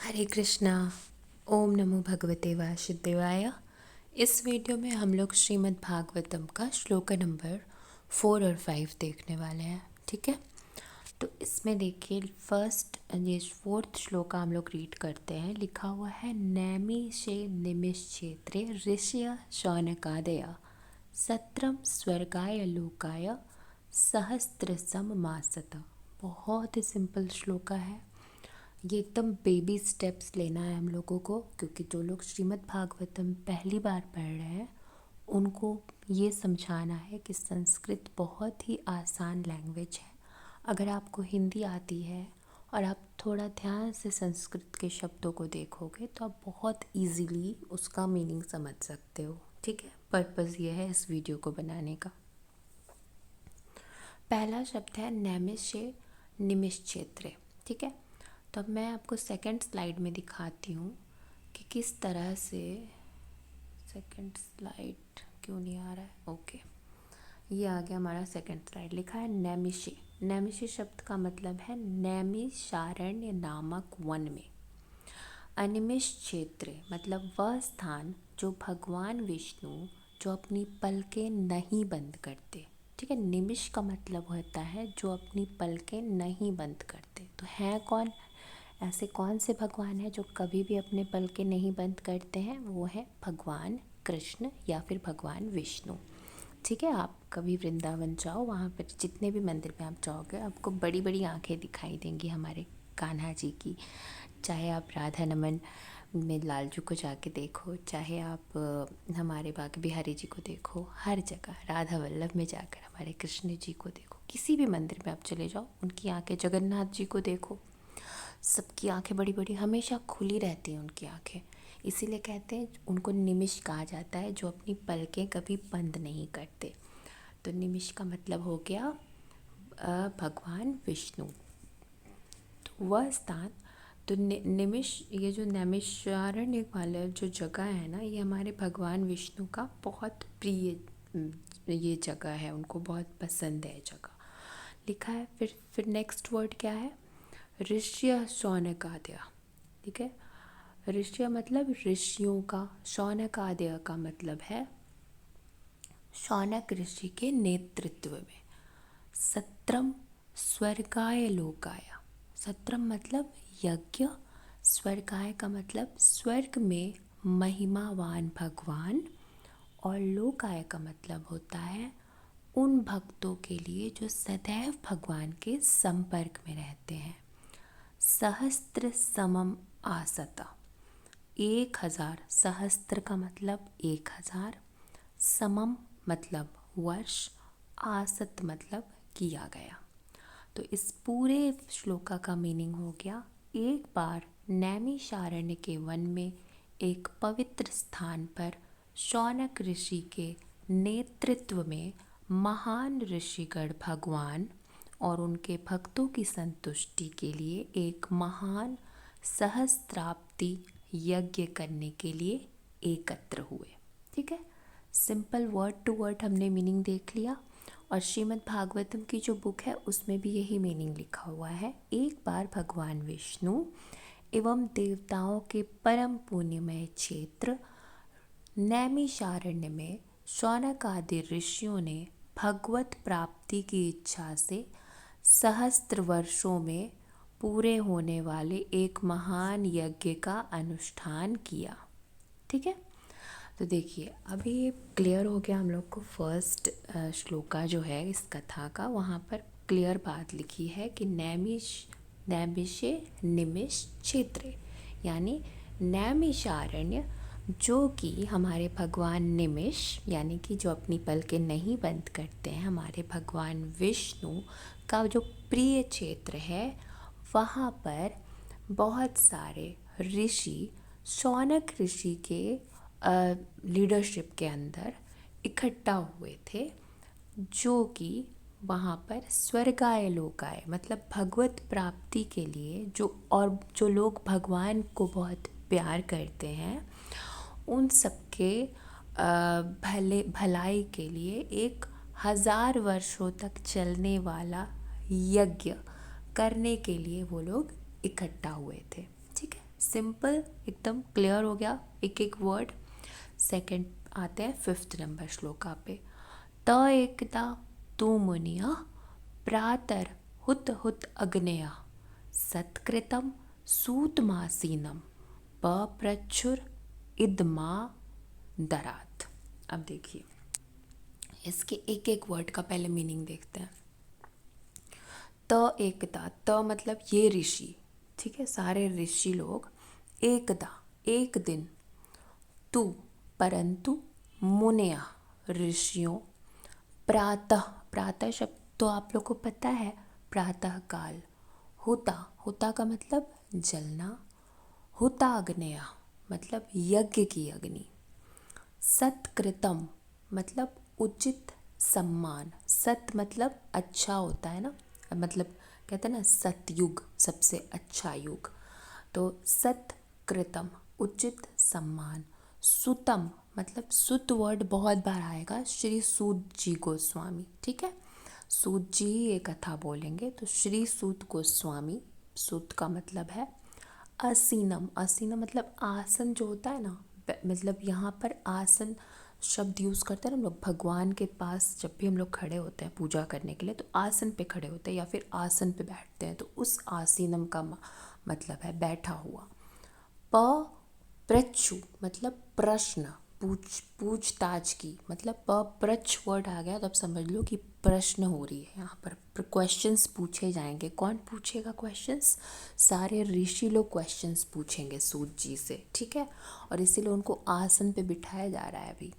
हरे कृष्णा। ओम नमो भगवते वासुदेवाय। इस वीडियो में हम लोग श्रीमद् भागवतम का श्लोक नंबर 4 और 5 देखने वाले हैं। ठीक है, तो इसमें देखिए फर्स्ट ये फोर्थ श्लोक हम लोग रीड करते हैं। लिखा हुआ है नैमिषे निमिषेत्रे ऋषय शौनकादय सत्रम स्वर्गाय लोकाय सहस्त्रसम मासत। बहुत ही सिंपल श्लोका है। ये एकदम बेबी स्टेप्स लेना है हम लोगों को, क्योंकि जो लोग श्रीमद् भागवतम पहली बार पढ़ रहे हैं उनको ये समझाना है कि संस्कृत बहुत ही आसान लैंग्वेज है। अगर आपको हिंदी आती है और आप थोड़ा ध्यान से संस्कृत के शब्दों को देखोगे तो आप बहुत इजीली उसका मीनिंग समझ सकते हो। ठीक है, पर्पज़ ये है इस वीडियो को बनाने का। पहला शब्द है नैमिषे निमिषेत्रे। ठीक है, तो अब मैं आपको सेकंड स्लाइड में दिखाती हूँ कि किस तरह से। सेकंड स्लाइड क्यों नहीं आ रहा है? ओके, ये आ गया हमारा सेकंड स्लाइड। लिखा है नैमिषे। नैमिषे शब्द का मतलब है नैमिषारण्य नामक वन में। अनिमिष क्षेत्र मतलब वह स्थान जो भगवान विष्णु जो अपनी पलकें नहीं बंद करते। ठीक है, निमिष का मतलब होता है जो अपनी पलकें नहीं बंद करते। तो हैं कौन ऐसे? कौन से भगवान हैं जो कभी भी अपने पलकें नहीं बंद करते हैं? वो है भगवान कृष्ण या फिर भगवान विष्णु। ठीक है, आप कभी वृंदावन जाओ, वहाँ पर जितने भी मंदिर में आप जाओगे आपको बड़ी बड़ी आंखें दिखाई देंगी हमारे कान्हा जी की। चाहे आप राधा नमन में लालजू को जाके देखो, चाहे आप हमारे बाग बिहारी जी को देखो, हर जगह राधा वल्लभ में जाकर हमारे कृष्ण जी को देखो। किसी भी मंदिर में आप चले जाओ, उनकी आंखें, जगन्नाथ जी को देखो, सबकी आंखें बड़ी बड़ी हमेशा खुली रहती हैं उनकी आंखें। इसीलिए कहते हैं उनको निमिष कहा जाता है, जो अपनी पलकें कभी बंद नहीं करते। तो निमिष का मतलब हो गया भगवान विष्णु। तो वह स्थान, तो निमिष, ये जो नैमिषारण्य वाला जो जगह है ना, ये हमारे भगवान विष्णु का बहुत प्रिय ये जगह है, उनको बहुत पसंद है जगह। लिखा है फिर नेक्स्ट वर्ड क्या है? ऋष्य शौनकादय। ठीक है, ऋष्य मतलब ऋषियों का, शौनकादय का मतलब है शौनक ऋषि के नेतृत्व में। सत्रम स्वर्गाय लोकाय। सत्रम मतलब यज्ञ, स्वर्गाय का मतलब स्वर्ग में महिमावान भगवान, और लोकाय का मतलब होता है उन भक्तों के लिए जो सदैव भगवान के संपर्क में रहते हैं। सहस्त्र समम आसता। 1000, सहस्त्र का मतलब 1000, समम मतलब वर्ष, आसत मतलब किया गया। तो इस पूरे श्लोका का मीनिंग हो गया, एक बार नैमिषारण्य के वन में एक पवित्र स्थान पर शौनक ऋषि के नेतृत्व में महान ऋषिगण भगवान और उनके भक्तों की संतुष्टि के लिए एक महान सहस्त्राब्दी यज्ञ करने के लिए एकत्र हुए। ठीक है, सिंपल वर्ड टू वर्ड हमने मीनिंग देख लिया। और श्रीमद् भागवतम की जो बुक है उसमें भी यही मीनिंग लिखा हुआ है। एक बार भगवान विष्णु एवं देवताओं के परम पुण्यमय क्षेत्र नैमिषारण्य में शौनक आदि ऋषियों ने भगवत प्राप्ति की इच्छा से सहस्त्र वर्षों में पूरे होने वाले एक महान यज्ञ का अनुष्ठान किया। ठीक है, तो देखिए अभी ये क्लियर हो गया हम लोग को। फर्स्ट श्लोका जो है इस कथा का, वहाँ पर क्लियर बात लिखी है कि नैमिषे निमिष क्षेत्रे, यानी नैमिषारण्य जो कि हमारे भगवान निमिष यानी कि जो अपनी पलकें नहीं बंद करते हैं, हमारे भगवान विष्णु का जो प्रिय क्षेत्र है, वहाँ पर बहुत सारे ऋषि शौनक ऋषि के लीडरशिप के अंदर इकट्ठा हुए थे, जो कि वहाँ पर स्वर्गाय लोकाय मतलब भगवत प्राप्ति के लिए जो लोग भगवान को बहुत प्यार करते हैं, उन सबके भलाई के लिए 1000 वर्षों तक चलने वाला यज्ञ करने के लिए वो लोग इकट्ठा हुए थे। ठीक है, सिंपल, एकदम क्लियर हो गया एक एक वर्ड। सेकंड आते हैं 5th नंबर श्लोका पे। त एकदा तु मुनिया प्रातर हुत हुत अग्नेया सत्कृतम सूतमासीनम पप्रच्छुर इदमा दरात। अब देखिए इसके एक एक वर्ड का पहले मीनिंग देखते हैं। त एकदा, त मतलब ये ऋषि, ठीक है, सारे ऋषि लोग, एकदा एक दिन, तू परंतु, मुनिया ऋषियों, प्रातः, प्रातः शब्द तो आप लोग को पता है, प्रातः काल, हुता, हुता का मतलब जलना, हुता अग्नेया मतलब यज्ञ की अग्नि, सत्कृतम मतलब उचित सम्मान, सत मतलब अच्छा होता है ना, मतलब कहते हैं ना सतयुग सबसे अच्छा युग, तो सत्कृतम उचित सम्मान, सुतम मतलब सुत वर्ड बहुत बार आएगा, श्री सूत जी गोस्वामी, ठीक है, सूत जी ही ये कथा बोलेंगे, तो श्री सूत गोस्वामी, सूत का मतलब है आसीनम, आसीनम मतलब आसन जो होता है ना, मतलब यहाँ पर आसन शब्द यूज़ करते हैं ना हम लोग भगवान के पास, जब भी हम लोग खड़े होते हैं पूजा करने के लिए तो आसन पे खड़े होते हैं या फिर आसन पे बैठते हैं, तो उस आसीनम का मतलब है बैठा हुआ। प प्रच्छु मतलब प्रश्न, पूछताछ की, मतलब प्रच्छ वर्ड आ गया तो अब समझ लो कि प्रश्न हो रही है यहाँ पर, क्वेश्चंस पूछे जाएंगे। कौन पूछेगा क्वेश्चंस? सारे ऋषि लोग क्वेश्चंस पूछेंगे सूत जी से, ठीक है, और इसीलिए उनको आसन पे बिठाया जा रहा है अभी।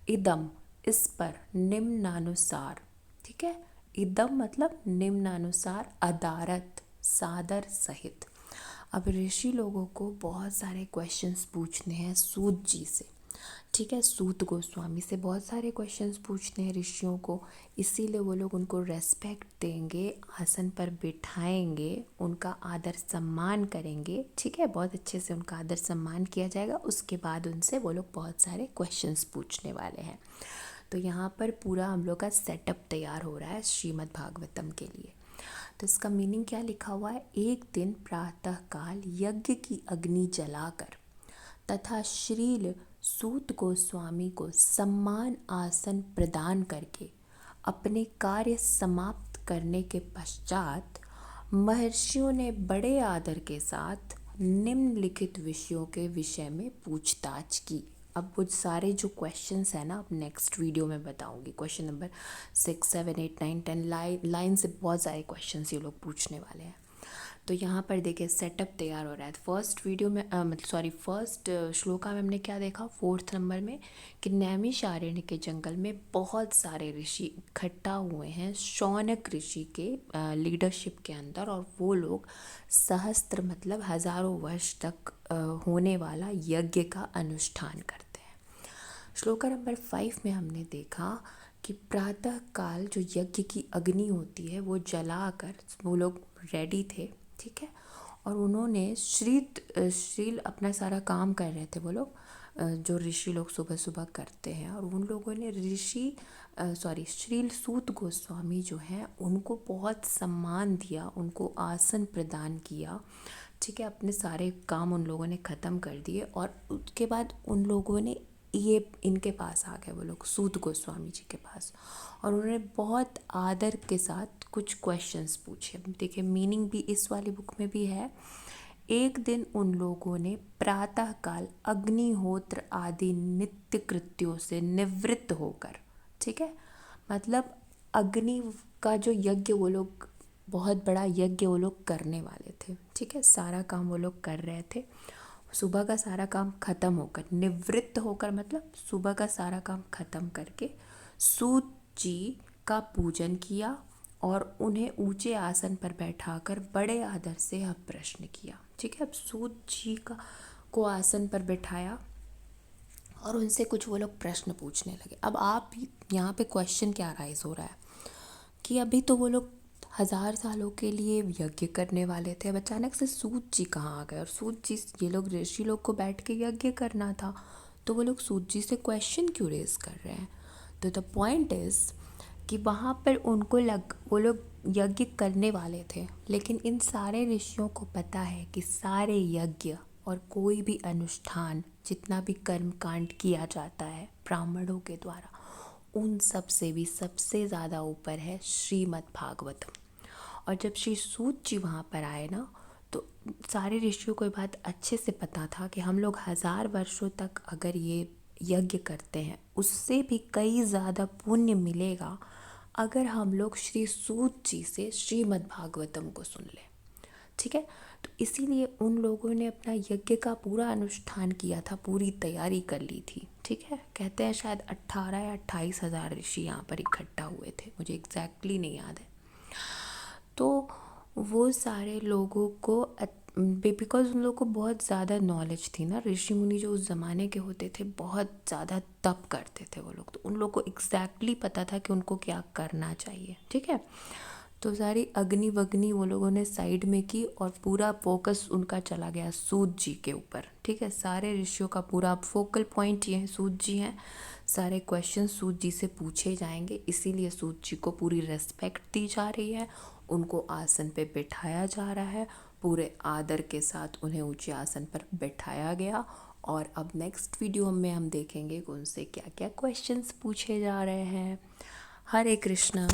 इदम इस पर, निम्नानुसार, ठीक है, इदम मतलब निम्नानुसार, अदारत सादर सहित। अब ऋषि लोगों को बहुत सारे क्वेश्चंस पूछने हैं सूत जी से, ठीक है, सूत गोस्वामी से बहुत सारे क्वेश्चंस पूछने हैं ऋषियों को, इसीलिए वो लोग उनको रेस्पेक्ट देंगे, आसन पर बिठाएंगे, उनका आदर सम्मान करेंगे, ठीक है, बहुत अच्छे से उनका आदर सम्मान किया जाएगा। उसके बाद उनसे वो लोग बहुत सारे क्वेश्चंस पूछने वाले हैं। तो यहाँ पर पूरा हम लोग का सेटअप तैयार हो रहा है श्रीमद् भागवतम के लिए। तो इसका मीनिंग क्या लिखा हुआ है? एक दिन प्रातः काल यज्ञ की अग्नि जलाकर तथा श्रील सूत गोस्वामी को सम्मान आसन प्रदान करके अपने कार्य समाप्त करने के पश्चात महर्षियों ने बड़े आदर के साथ निम्नलिखित विषयों के विषय में पूछताछ की। अब वो सारे जो क्वेश्चंस हैं ना, अब नेक्स्ट वीडियो में बताऊंगी, क्वेश्चन नंबर 6, 7, 8, 9, 10 लाइन से बहुत सारे क्वेश्चंस ये लोग पूछने वाले हैं। तो यहाँ पर देखिए सेटअप तैयार हो रहा है। फर्स्ट वीडियो में फर्स्ट श्लोका में हमने क्या देखा 4th नंबर में, कि नैमिषारण्य के जंगल में बहुत सारे ऋषि इकट्ठा हुए हैं शौनक ऋषि के लीडरशिप के अंदर, और वो लोग सहस्त्र मतलब हजारों वर्ष तक होने वाला यज्ञ का अनुष्ठान करते हैं। श्लोका नंबर 5 में हमने देखा कि प्रातः काल जो यज्ञ की अग्नि होती है वो जलाकर वो लोग रेडी थे, ठीक है, और उन्होंने श्रील अपना सारा काम कर रहे थे वो लोग, जो ऋषि लोग सुबह सुबह करते हैं, और उन लोगों ने श्रील सूत गोस्वामी जो हैं उनको बहुत सम्मान दिया, उनको आसन प्रदान किया, ठीक है, अपने सारे काम उन लोगों ने ख़त्म कर दिए, और उसके बाद उन लोगों ने ये इनके पास आ गए वो लोग सूत गोस्वामी जी के पास, और उन्होंने बहुत आदर के साथ कुछ क्वेश्चंस पूछे। देखिए मीनिंग भी इस वाली बुक में भी है। एक दिन उन लोगों ने प्रातःकाल अग्निहोत्र आदि नित्य कृत्यों से निवृत्त होकर, ठीक है, मतलब अग्नि का जो यज्ञ वो लोग, बहुत बड़ा यज्ञ वो लोग करने वाले थे, ठीक है, सारा काम वो लोग कर रहे थे, सुबह का सारा काम ख़त्म होकर, निवृत्त होकर मतलब सुबह का सारा काम ख़त्म करके सूत जी का पूजन किया और उन्हें ऊंचे आसन पर बैठाकर बड़े आदर से यह प्रश्न किया, ठीक है। अब सूत जी को आसन पर बैठाया और उनसे कुछ वो लोग प्रश्न पूछने लगे। अब आप यहाँ पे क्वेश्चन क्या राइज हो रहा है कि अभी तो वो लोग 1000 सालों के लिए यज्ञ करने वाले थे, अब अचानक से सूत जी कहाँ आ गए, और सूत जी, ये लोग ऋषि लोग को बैठ के यज्ञ करना था, तो वो लोग सूत जी से क्वेश्चन क्यों रेज कर रहे हैं? तो द पॉइंट इज़ कि वहाँ पर उनको वो लोग यज्ञ करने वाले थे, लेकिन इन सारे ऋषियों को पता है कि सारे यज्ञ और कोई भी अनुष्ठान, जितना भी कर्म कांड किया जाता है ब्राह्मणों के द्वारा, उन सब से भी सबसे ज़्यादा ऊपर है श्रीमद् भागवतम। और जब श्री सूत जी वहाँ पर आए ना, तो सारे ऋषियों को ये बात अच्छे से पता था कि हम लोग 1000 वर्षों तक अगर ये यज्ञ करते हैं, उससे भी कई ज़्यादा पुण्य मिलेगा अगर हम लोग श्री सूत जी से श्रीमद् भागवतम को सुन लें। ठीक है, तो इसीलिए उन लोगों ने अपना यज्ञ का पूरा अनुष्ठान किया था, पूरी तैयारी कर ली थी। ठीक है, कहते हैं शायद 18 या 28 हज़ार ऋषि यहाँ पर इकट्ठा हुए थे, मुझे एग्जैक्टली नहीं याद है। तो वो सारे लोगों को बिकॉज उन लोगों को बहुत ज़्यादा नॉलेज थी ना, ऋषि मुनि जो उस ज़माने के होते थे बहुत ज़्यादा तप करते थे वो लोग, तो उन लोग को एग्जैक्टली पता था कि उनको क्या करना चाहिए। ठीक है, तो सारी अग्नि वग्नि वो लोगों ने साइड में की और पूरा फोकस उनका चला गया सूत जी के ऊपर। ठीक है, सारे ऋषियों का पूरा फोकल पॉइंट ये है, सूत जी हैं। सारे क्वेश्चन सूत जी से पूछे जाएंगे, इसीलिए सूत जी को पूरी रिस्पेक्ट दी जा रही है, उनको आसन पे बिठाया जा रहा है, पूरे आदर के साथ उन्हें ऊंचे आसन पर बिठाया गया। और अब नेक्स्ट वीडियो में हम देखेंगे कि उनसे क्या क्या क्वेश्चंस पूछे जा रहे हैं। हरे कृष्णा।